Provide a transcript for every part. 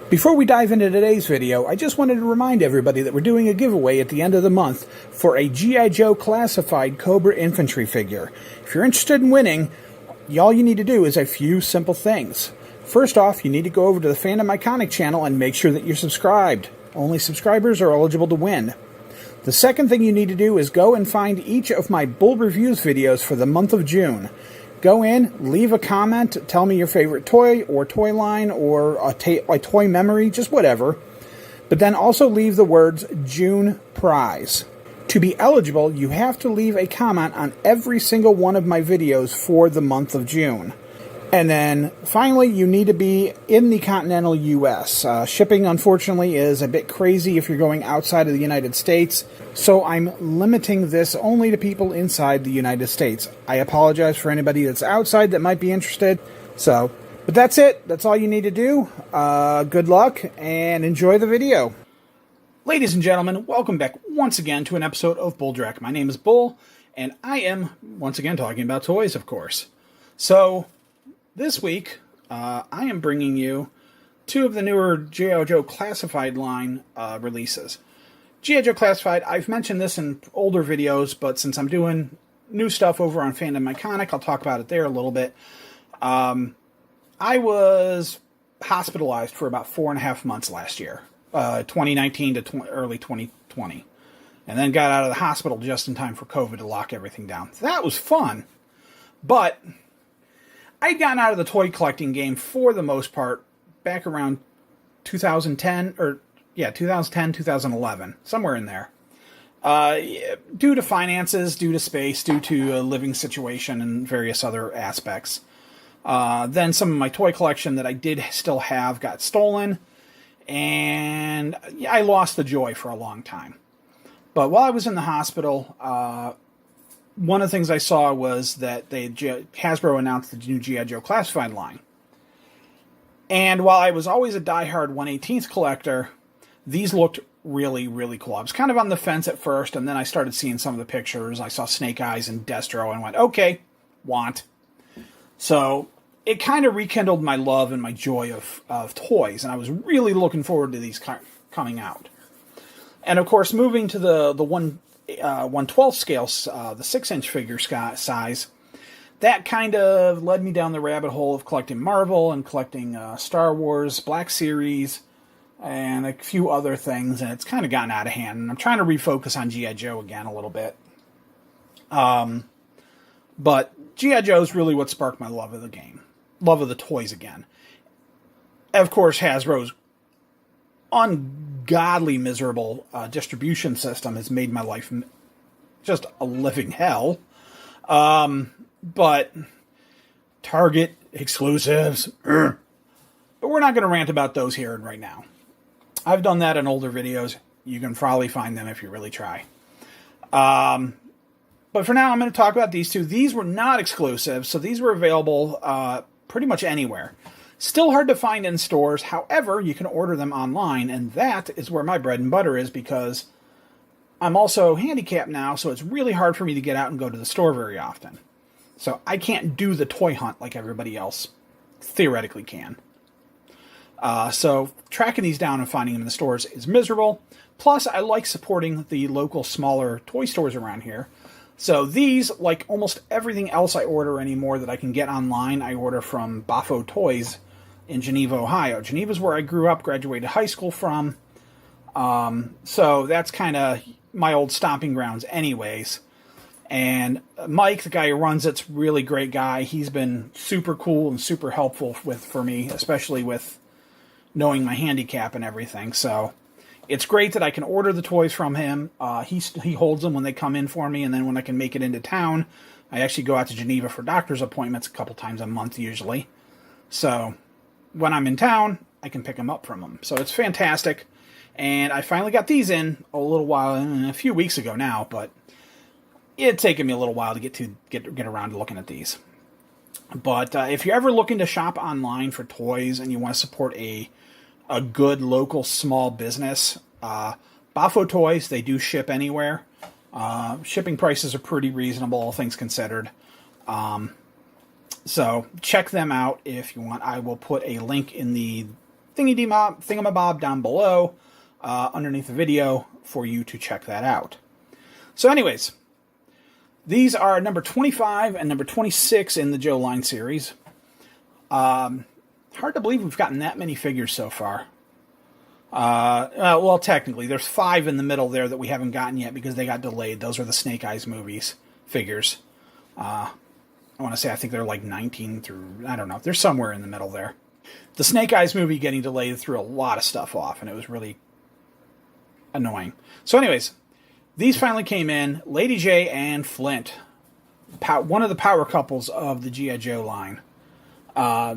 Before we dive into today's video, I just wanted to remind everybody that we're doing a giveaway at the end of the month for a G.I. Joe classified Cobra infantry figure. If you're interested in winning, all you need to do is a few simple things. First off, you need to go over to the Fandom Iconic channel and make sure that you're subscribed. Only subscribers are eligible to win. The second thing you need to do is go and find each of my Bull Reviews videos for the month of June. Go in, leave a comment, tell me your favorite toy or toy line or a toy memory, just whatever. But then also leave the words June Prize. To be eligible, you have to leave a comment on every single one of my videos for the month of June. And then finally, you need to be in the continental U.S. Shipping, unfortunately, is a bit crazy if you're going outside of the United States, so I'm limiting this only to people inside the United States. I apologize for anybody that's outside that might be interested. But that's it. That's all you need to do. Good luck and enjoy the video. Ladies and gentlemen, welcome back once again to an episode of Bulldrek. My name is Bull, and I am once again talking about toys, of course. So this week, I am bringing you two of the newer G.I. Joe Classified line releases. G.I. Joe Classified, I've mentioned this in older videos, but since I'm doing new stuff over on Fandom Iconic, I'll talk about it there a little bit. I was hospitalized for about 4.5 months last year, 2019 to early 2020, and then got out of the hospital just in time for COVID to lock everything down. So that was fun, but I'd gotten out of the toy collecting game for the most part back around 2010, 2011, somewhere in there. Due to finances, due to space, due to a living situation, and various other aspects. Then some of my toy collection that I did still have got stolen, and I lost the joy for a long time. But while I was in the hospital, one of the things I saw was that Hasbro announced the new G.I. Joe Classified line. And while I was always a diehard 1/18th collector, these looked really, really cool. I was kind of on the fence at first, and then I started seeing some of the pictures. I saw Snake Eyes and Destro and went, okay, want. So it kind of rekindled my love and my joy of toys, and I was really looking forward to these coming out. And of course, moving to the 1/12 scale, the 6-inch figure size, that kind of led me down the rabbit hole of collecting Marvel and collecting Star Wars, Black Series, and a few other things, and it's kind of gotten out of hand, and I'm trying to refocus on G.I. Joe again a little bit. But G.I. Joe is really what sparked my love of the game, love of the toys again. Of course, Hasbro's ungodly miserable distribution system has made my life just a living hell. But Target exclusives, but we're not going to rant about those here and right now. I've done that in older videos. You can probably find them if you really try. But for now, I'm going to talk about these two. These were not exclusive, so these were available pretty much anywhere. Still hard to find in stores. However, you can order them online, and that is where my bread and butter is because I'm also handicapped now, so it's really hard for me to get out and go to the store very often. So I can't do the toy hunt like everybody else theoretically can. So tracking these down and finding them in the stores is miserable. Plus, I like supporting the local smaller toy stores around here. So these, like almost everything else I order anymore that I can get online, I order from Bafo Toys in Geneva, Ohio. Geneva's where I grew up, graduated high school from. So that's kind of my old stomping grounds anyways. And Mike, the guy who runs it's really great guy. He's been super cool and super helpful for me, especially with knowing my handicap and everything. So it's great that I can order the toys from him. He holds them when they come in for me, and then when I can make it into town, I actually go out to Geneva for doctor's appointments a couple times a month usually. So when I'm in town, I can pick them up from him. So it's fantastic. And I finally got these in a few weeks ago now, but it's taken me a little while to get around to looking at these. But if you're ever looking to shop online for toys and you want to support a good local small business, Bafo Toys, they do ship anywhere. Shipping prices are pretty reasonable, all things considered. So check them out if you want. I will put a link in the thingamabob down below underneath the video for you to check that out. So anyways, these are number 25 and number 26 in the Joe line series. Hard to believe we've gotten that many figures so far. Well, technically, there's 5 in the middle there that we haven't gotten yet because they got delayed. Those are the Snake Eyes movies figures. I want to say I think they're like 19 through, I don't know. They're somewhere in the middle there. The Snake Eyes movie getting delayed threw a lot of stuff off, and it was really annoying. So anyways, these finally came in. Lady Jaye and Flint. One of the power couples of the G.I. Joe line.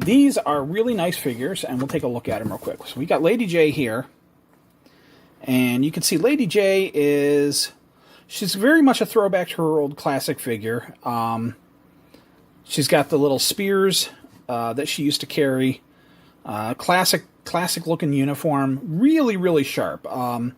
These are really nice figures, and we'll take a look at them real quick. So we got Lady Jaye here, and you can see Lady Jaye she's very much a throwback to her old classic figure. She's got the little spears that she used to carry. Classic looking uniform, really, really sharp. A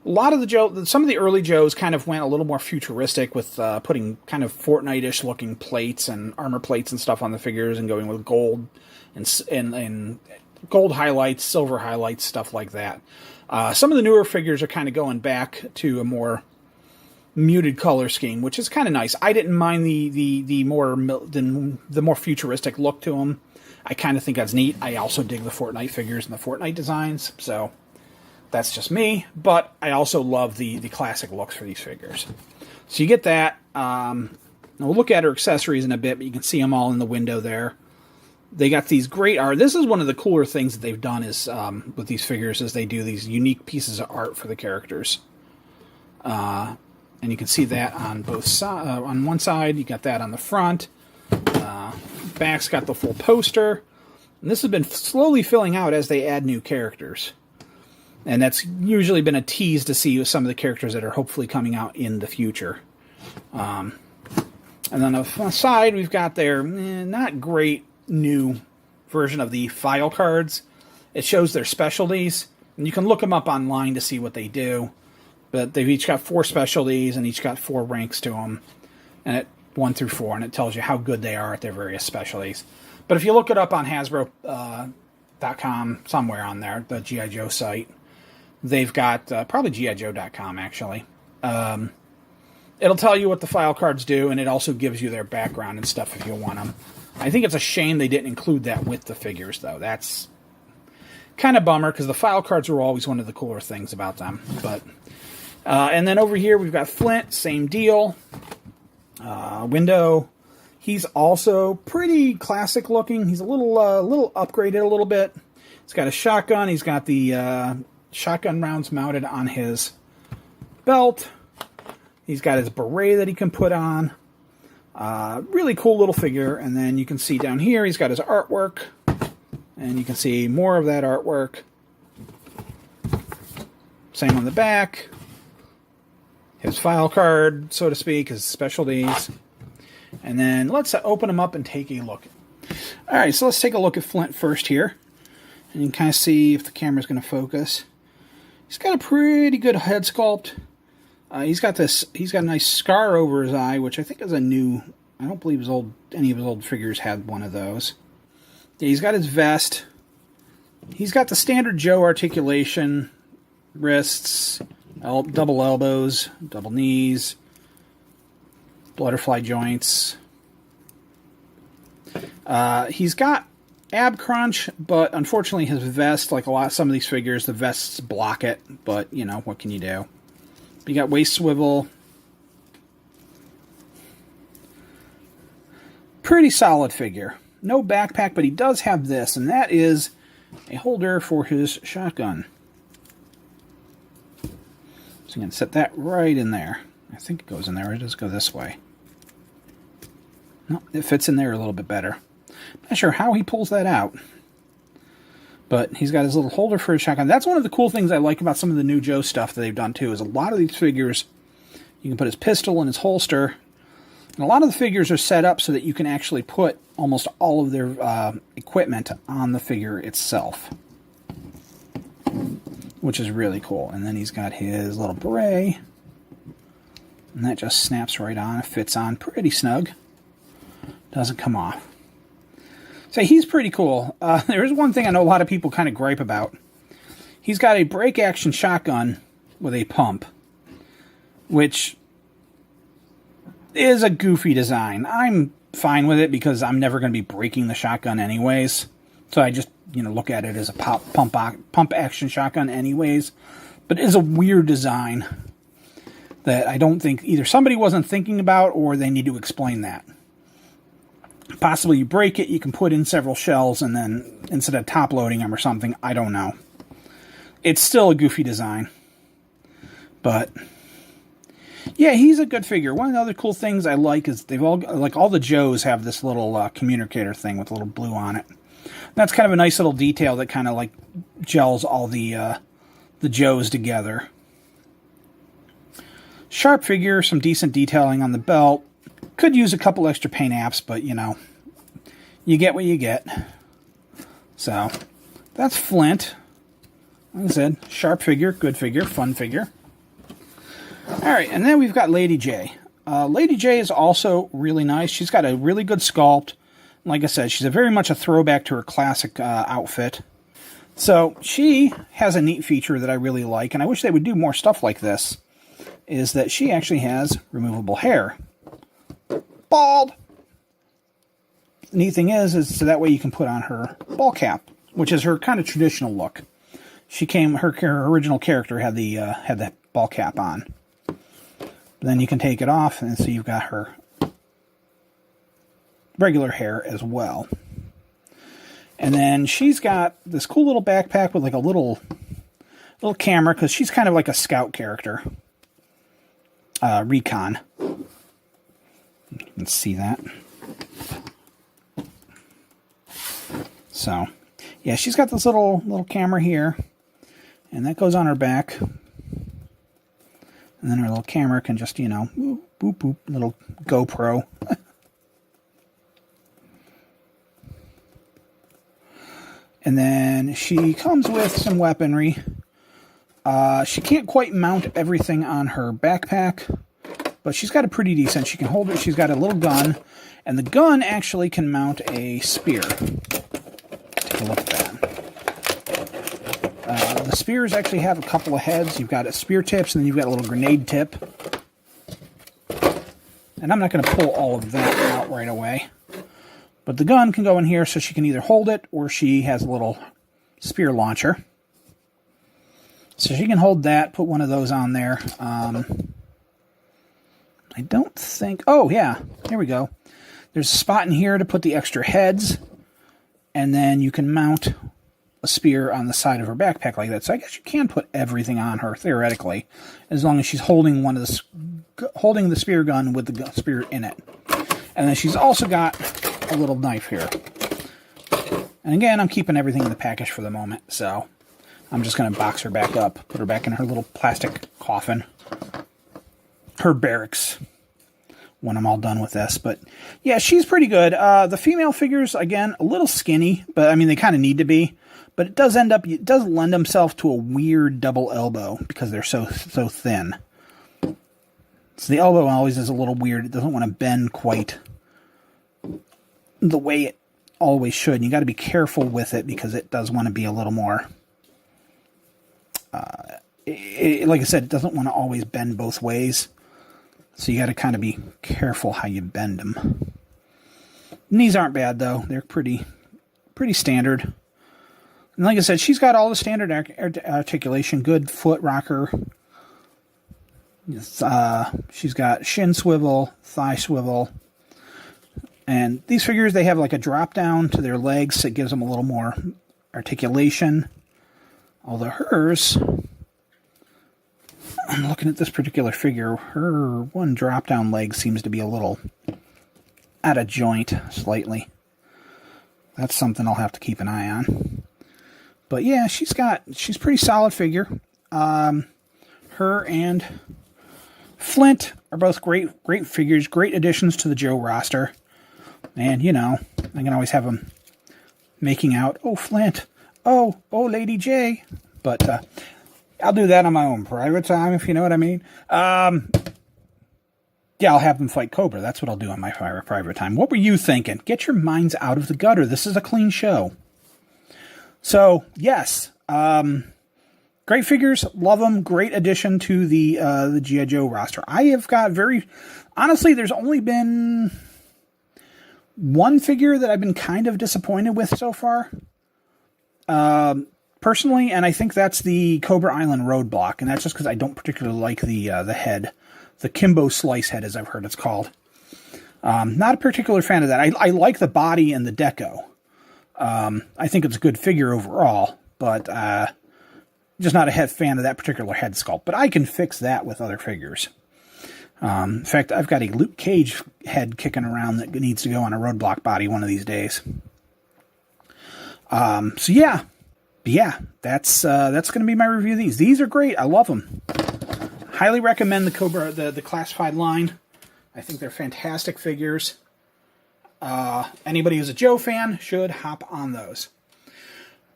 lot of some of the early Joes kind of went a little more futuristic with putting kind of Fortnite-ish looking plates and armor plates and stuff on the figures and going with gold and gold highlights, silver highlights, stuff like that. Some of the newer figures are kind of going back to a more muted color scheme, which is kind of nice. I didn't mind the more futuristic look to them. I kind of think that's neat. I also dig the Fortnite figures and the Fortnite designs, so that's just me, but I also love the classic looks for these figures. So you get that. We'll look at her accessories in a bit, but you can see them all in the window there. They got these great art. This is one of the cooler things that they've done is with these figures is they do these unique pieces of art for the characters. And you can see that on both sides. On one side, you got that on the front. Back's got the full poster. And this has been slowly filling out as they add new characters. And that's usually been a tease to see some of the characters that are hopefully coming out in the future. And then on the side, we've got their not great new version of the file cards. It shows their specialties. And you can look them up online to see what they do. But they've each got 4 specialties and each got 4 ranks to them. And 1 through 4. And it tells you how good they are at their various specialties. But if you look it up on Hasbro.com, somewhere on there, the G.I. Joe site, they've got, probably GIJoe.com, actually. It'll tell you what the file cards do, and it also gives you their background and stuff if you want them. I think it's a shame they didn't include that with the figures, though. That's kind of bummer, because the file cards were always one of the cooler things about them. But and then over here, we've got Flint, same deal. Window. He's also pretty classic looking. He's a little upgraded a little bit. He's got a shotgun. He's got the shotgun rounds mounted on his belt. He's got his beret that he can put on. Really cool little figure. And then you can see down here he's got his artwork. And you can see more of that artwork. Same on the back. His file card, so to speak, his specialties. And then let's open him up and take a look. Alright, so let's take a look at Flint first here. And you can kind of see if the camera's going to focus. He's got a pretty good head sculpt. He's got a nice scar over his eye, which I think is a new. I don't believe any of his old figures had one of those. Yeah, he's got his vest. He's got the standard Joe articulation, wrists, double elbows, double knees, butterfly joints. He's got ab crunch, but unfortunately his vest, like some of these figures, the vests block it, but, you know, what can you do? You got waist swivel. Pretty solid figure. No backpack, but he does have this, and that is a holder for his shotgun. So I'm going to set that right in there. I think it goes in there. It does go this way. No, it fits in there a little bit better. Not sure how he pulls that out. But he's got his little holder for his shotgun. That's one of the cool things I like about some of the new Joe stuff that they've done, too, is a lot of these figures, you can put his pistol in his holster. And a lot of the figures are set up so that you can actually put almost all of their equipment on the figure itself. Which is really cool. And then he's got his little beret. And that just snaps right on. It fits on pretty snug. Doesn't come off. So he's pretty cool. There's one thing I know a lot of people kind of gripe about. He's got a break action shotgun with a pump, which is a goofy design. I'm fine with it because I'm never going to be breaking the shotgun anyways. So I just, look at it as a pump action shotgun anyways. But it is a weird design that I don't think either somebody wasn't thinking about or they need to explain that. Possibly you break it, you can put in several shells and then instead of top loading them or something, I don't know. It's still a goofy design. But yeah, he's a good figure. One of the other cool things I like is they've all the Joes have this little communicator thing with a little blue on it. That's kind of a nice little detail that kind of like gels all the Joes together. Sharp figure, some decent detailing on the belt. Could use a couple extra paint apps, but you get what you get. So that's Flint. Like I said, sharp figure, good figure, fun figure. Alright, and then we've got Lady Jaye. Lady Jaye is also really nice. She's got a really good sculpt. Like I said, she's very much a throwback to her classic outfit. So she has a neat feature that I really like, and I wish they would do more stuff like this, is that she actually has removable hair. Bald! The neat thing is so that way you can put on her ball cap, which is her kind of traditional look. Her original character had the ball cap on. Then you can take it off, and so you've got her regular hair as well. And then she's got this cool little backpack with like a little camera, because she's kind of like a scout character. Recon. You can see that. So, yeah, she's got this little camera here, and that goes on her back. And then her little camera can just, boop, boop, boop, little GoPro. And then she comes with some weaponry. She can't quite mount everything on her backpack, but she's got a pretty decent. She can hold it. She's got a little gun, and the gun actually can mount a spear. Take a look at that. The spears actually have a couple of heads. You've got a spear tips, and then you've got a little grenade tip. And I'm not going to pull all of that out right away. But the gun can go in here, so she can either hold it, or she has a little spear launcher. So she can hold that, put one of those on there. I don't think... Oh, yeah. Here we go. There's a spot in here to put the extra heads. And then you can mount a spear on the side of her backpack like that. So I guess you can put everything on her, theoretically, as long as she's holding holding the spear gun with the spear in it. And then she's also got a little knife here. And again, I'm keeping everything in the package for the moment, so I'm just going to box her back up, put her back in her little plastic coffin. Her barracks when I'm all done with this. But yeah, she's pretty good. The female figures, again, a little skinny, but I mean, they kind of need to be. But it does lend themselves to a weird double elbow because they're so thin. So the elbow always is a little weird. It doesn't want to bend quite the way it always should. And you got to be careful with it because it does want to be a little more... like I said, it doesn't want to always bend both ways. So you got to kind of be careful how you bend them. Knees aren't bad, though. They're pretty standard. And like I said, she's got all the standard articulation, good foot rocker. She's got shin swivel, thigh swivel. And these figures, they have like a drop down to their legs that gives them a little more articulation. Although hers, I'm looking at this particular figure, her one drop down leg seems to be a little out of joint slightly. That's something I'll have to keep an eye on. But yeah, she's pretty solid figure. Her and Flint are both great figures, great additions to the Joe roster. And, I can always have them making out, oh, Flint, oh, Lady Jaye. But I'll do that on my own private time, if you know what I mean. Yeah, I'll have them fight Cobra. That's what I'll do on my private time. What were you thinking? Get your minds out of the gutter. This is a clean show. So, yes. Great figures. Love them. Great addition to the G.I. Joe roster. I have got honestly, there's only been one figure that I've been kind of disappointed with so far. Personally, and I think that's the Cobra Island Roadblock, and that's just because I don't particularly like the head. The Kimbo Slice head, as I've heard it's called. Not a particular fan of that. I like the body and the deco. I think it's a good figure overall, but just not a fan of that particular head sculpt. But I can fix that with other figures. In fact, I've got a Luke Cage head kicking around that needs to go on a Roadblock body one of these days. So yeah. But yeah, that's going to be my review of these. These are great. I love them. Highly recommend the Cobra, the classified line. I think they're fantastic figures. Anybody who's a Joe fan should hop on those.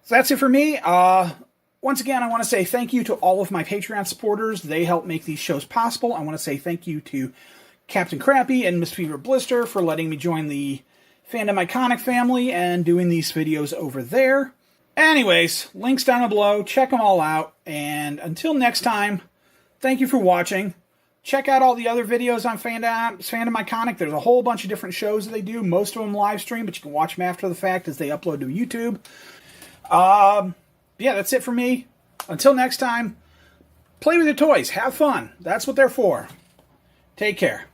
So that's it for me. Once again, I want to say thank you to all of my Patreon supporters. They help make these shows possible. I want to say thank you to Captain Crappy and Miss Fever Blister for letting me join the Fandom Iconic family and doing these videos over there. Anyways, links down below. Check them all out. And until next time, thank you for watching. Check out all the other videos on Fandom Iconic. There's a whole bunch of different shows that they do. Most of them live stream, but you can watch them after the fact as they upload to YouTube. Yeah, that's it for me. Until next time, play with your toys. Have fun. That's what they're for. Take care.